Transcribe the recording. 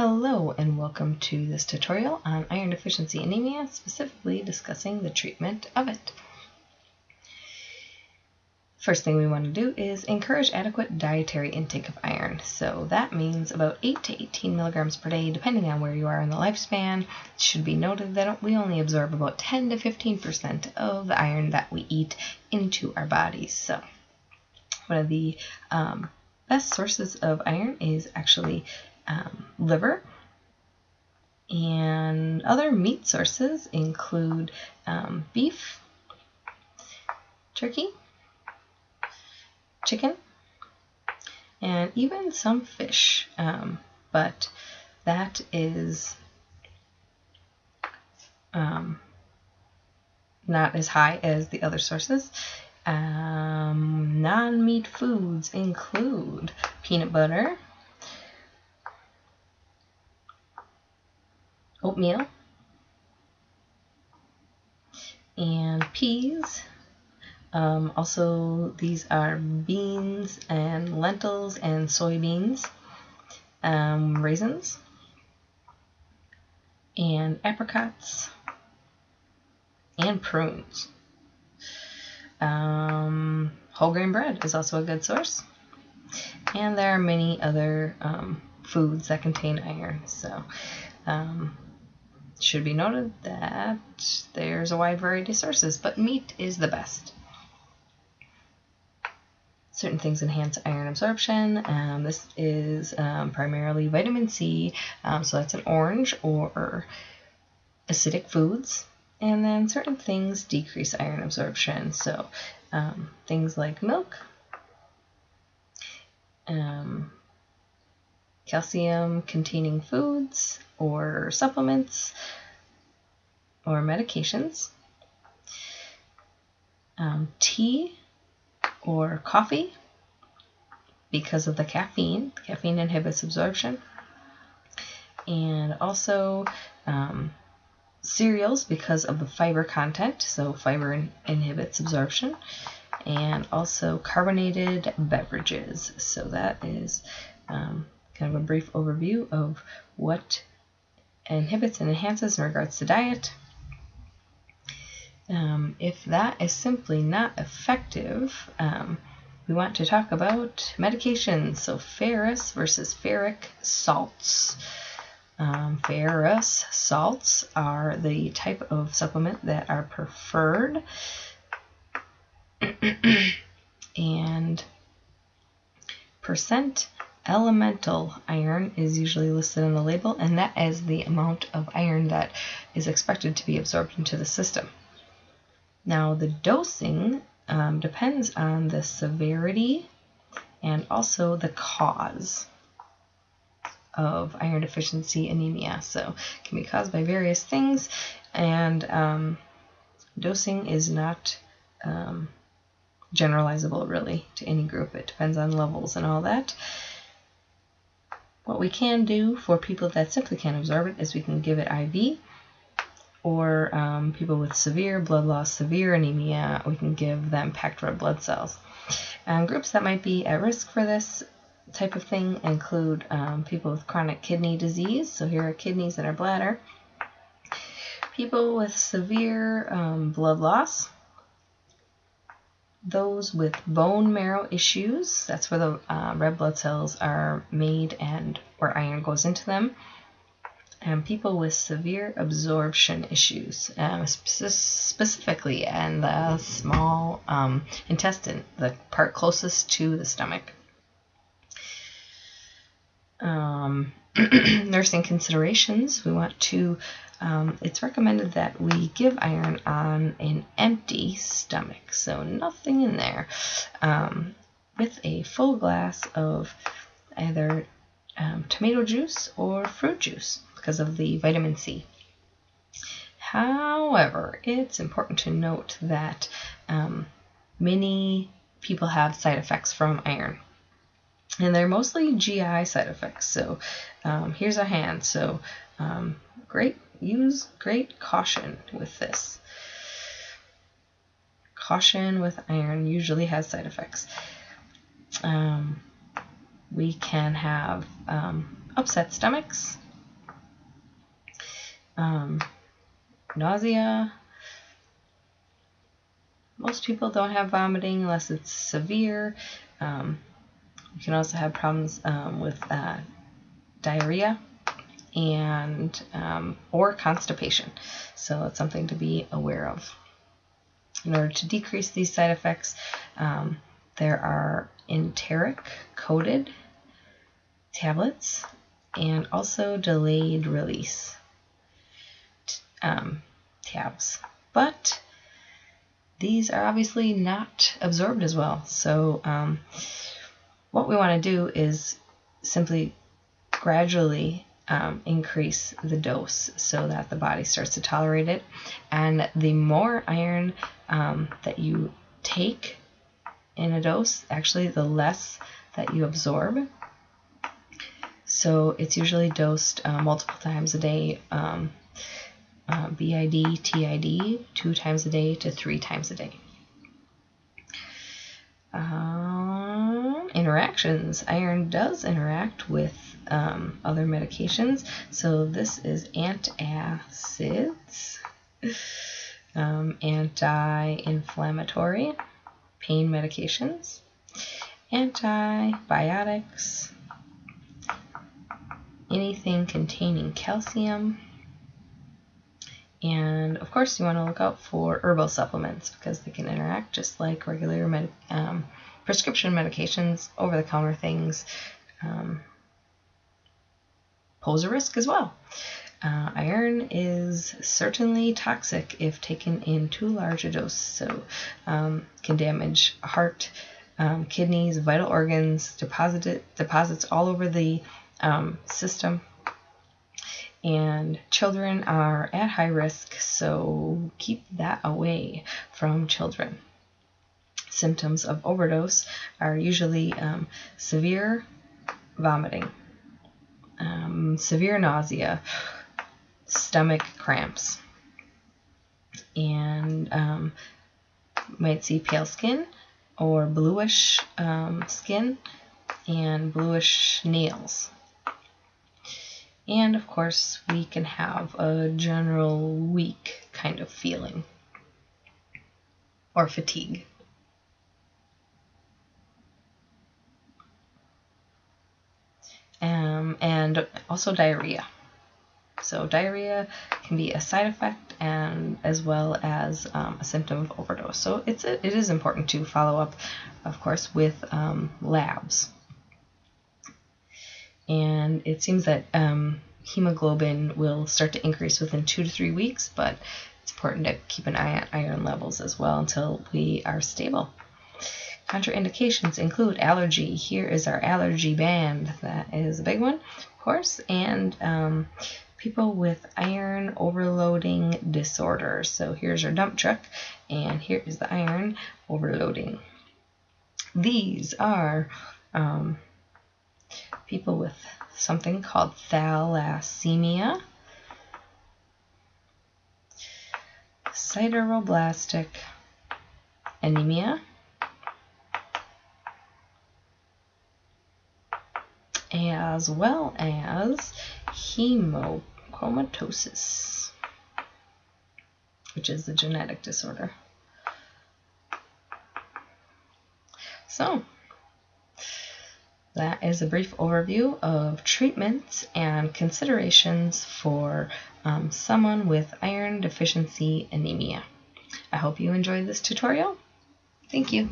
Hello and welcome to this tutorial on iron deficiency anemia, specifically discussing the treatment of it. First thing we want to do is encourage adequate dietary intake of iron. So that means about 8 to 18 milligrams per day, depending on where you are in the lifespan. It should be noted that we only absorb about 10 to 15% of the iron that we eat into our bodies. So one of the best sources of iron is actually liver, and other meat sources include beef, turkey, chicken, and even some fish, but that is not as high as the other sources. Non-meat foods include peanut butter, oatmeal, and peas. Also, these are beans and lentils and soybeans, raisins, and apricots, and prunes. Whole grain bread is also a good source. And there are many other foods that contain iron. So should be noted that there's a wide variety of sources, but meat is the best. Certain things enhance iron absorption. This is primarily vitamin C, so that's an orange, or acidic foods. And then certain things decrease iron absorption, so things like milk, calcium-containing foods, or supplements, or medications, tea or coffee because of the caffeine. Caffeine inhibits absorption. And also cereals because of the fiber content, so fiber inhibits absorption. And also carbonated beverages. So that is kind of a brief overview of what inhibits and enhances in regards to diet. If that is simply not effective, we want to talk about medications. So ferrous versus ferric salts. Ferrous salts are the type of supplement that are preferred. And percent elemental iron is usually listed on the label, and that is the amount of iron that is expected to be absorbed into the system. Now, the dosing depends on the severity and also the cause of iron deficiency anemia. So it can be caused by various things, and dosing is not generalizable really to any group. It depends on levels and all that. What we can do for people that simply can't absorb it is we can give it IV, or people with severe blood loss, severe anemia, we can give them packed red blood cells. Groups that might be at risk for this type of thing include people with chronic kidney disease, so here are kidneys and our bladder, people with severe blood loss, those with bone marrow issues, that's where the red blood cells are made and where iron goes into them, and people with severe absorption issues, specifically in the small intestine, the part closest to the stomach. Nursing considerations, we want to, it's recommended that we give iron on an empty stomach, so nothing in there, with a full glass of either tomato juice or fruit juice because of the vitamin C. However, it's important to note that many people have side effects from iron, and they're mostly GI side effects. So here's a hand. So use great caution with this. Caution with iron usually has side effects. We can have upset stomachs, Nausea. Most people don't have vomiting unless it's severe. You can also have problems with diarrhea and or constipation. So it's something to be aware of. In order to decrease these side effects, there are enteric-coated tablets and also delayed release tabs. But these are obviously not absorbed as well. So what we want to do is simply gradually increase the dose so that the body starts to tolerate it. And the more iron that you take in a dose, actually the less that you absorb. So it's usually dosed multiple times a day, BID, TID, 2 times a day to 3 times a day. Interactions. Iron does interact with other medications. So this is antacids, anti-inflammatory, pain medications, antibiotics, anything containing calcium, and of course you want to look out for herbal supplements because they can interact just like regular prescription medications. Over-the-counter things pose a risk as well. Iron is certainly toxic if taken in too large a dose, so can damage heart, kidneys, vital organs, deposits all over the system. And children are at high risk, so keep that away from children. Symptoms of overdose are usually severe vomiting, severe nausea, stomach cramps, and might see pale skin or bluish skin and bluish nails. And of course, we can have a general weak kind of feeling or fatigue. And also diarrhea. So diarrhea can be a side effect and as well as a symptom of overdose. So it is important to follow up, of course, with labs. And it seems that hemoglobin will start to increase within 2 to 3 weeks, but it's important to keep an eye on iron levels as well until we are stable. Contraindications include allergy. Here is our allergy band. That is a big one, of course, and people with iron overloading disorder. So here's our dump truck, and here is the iron overloading. These are people with something called thalassemia, sideroblastic anemia, as well as hemochromatosis, which is a genetic disorder. So that is a brief overview of treatments and considerations for someone with iron deficiency anemia. I hope you enjoyed this tutorial. Thank you.